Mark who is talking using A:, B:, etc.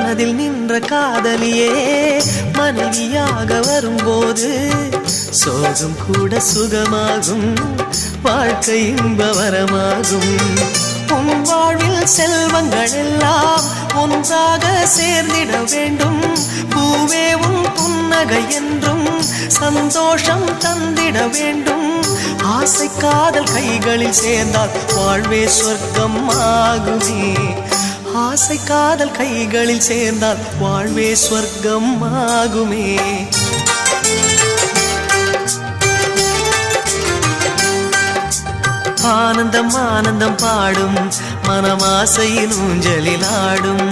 A: மனதில் நின்ற காதலியே மனைவியாக வரும்போது சோகம் கூட சுகமாகும், வாழ்க்கை இன்பவரமாகும். உன் வாழ்வில் செல்வங்கள் எல்லாம் ஒன்றாக சேர்ந்திட வேண்டும். பூவே உன் புன்னகை என்றும் சந்தோஷம் தந்திட வேண்டும். ஆசை காதல் கைகளில் சேர்ந்தால் வாழ்வே சொர்க்கம் ஆகுமே. ஆசை காதல் கைகளில் சேர்ந்தால் வாழ்வே சொர்க்கம் ஆகுமே. ஆனந்தம் ஆனந்தம் பாடும் மனமாசையின் ஊஞ்சலில் ஆடும்.